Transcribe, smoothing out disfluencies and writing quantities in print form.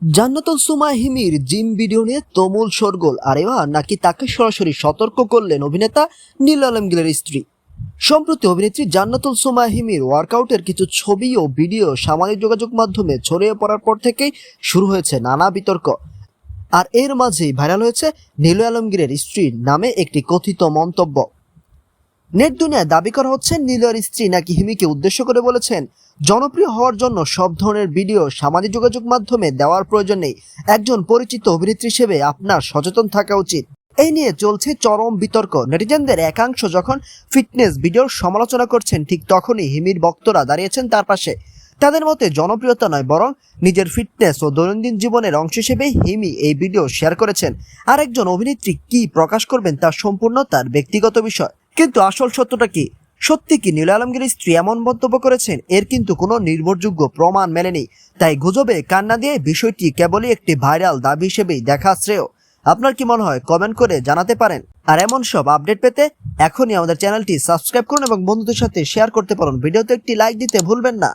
জান্নাতুল Sumaiya হিমির gym video নিয়ে তুমুল শোরগোল। আর এবার নাকি তাকে সরাসরি সতর্ক করলেন অভিনেতা নীল আলমগীরের স্ত্রী। সম্প্রতি অভিনেত্রী জান্নাতুল সুমাইয়া হিমির ওয়ার্কআউটের কিছু ছবি ও ভিডিও সামাজিক যোগাযোগ মাধ্যমে ছড়িয়ে পড়ার পর থেকেই শুরু হয়েছে নানা বিতর্ক। আর এর মাঝেই ভাইরাল হয়েছে নীল আলমগীরের স্ত্রীর নামে একটি কথিত মন্তব্য। নেট দুনিয়ায় দাবি করা হচ্ছে নীলের স্ত্রী নাকি হিমিকে উদ্দেশ্য করে বলেছেন, জনপ্রিয় হওয়ার জন্য সব ধরনের ভিডিও সামাজিক যোগাযোগ মাধ্যমে দেওয়ার প্রয়োজন নেই। একজন পরিচিত অভিনেত্রী হিসেবে আপনার সচেতন থাকা উচিত। এই নিয়ে চলছে চরম বিতর্ক। নেটিজেনদের একাংশ যখন ফিটনেস ভিডিওর সমালোচনা করছেন, ঠিক তখনই হিমির ভক্তরা দাঁড়িয়েছেন তার পাশে। তাদের মতে জনপ্রিয়তা নয়, বরং নিজের ফিটনেস ও দৈনন্দিন জীবনের অংশ হিসেবে হিমি এই ভিডিও শেয়ার করেছেন। আর একজন অভিনেত্রী কি প্রকাশ করবেন তা সম্পূর্ণ তার ব্যক্তিগত বিষয়। কিন্তু আসল সত্যটা কি? সত্যি কি নীল আলমগীরের স্ত্রী এমন মন্তব্য করেছেন? এর কিন্তু কোনো নির্ভরযোগ্য প্রমাণ মেলেনি। তাই গুজবে কান না দিয়ে বিষয়টি কেবলই একটি ভাইরাল দাবি হিসেবেই দেখা শ্রেয়। আপনার কি মনে হয়? কমেন্ট করে জানাতে পারেন। আর এমন সব আপডেট পেতে এখনই আমাদের চ্যানেলটি সাবস্ক্রাইব করুন এবং বন্ধুদের সাথে শেয়ার করতে পারেন। ভিডিওতে একটি লাইক দিতে ভুলবেন না।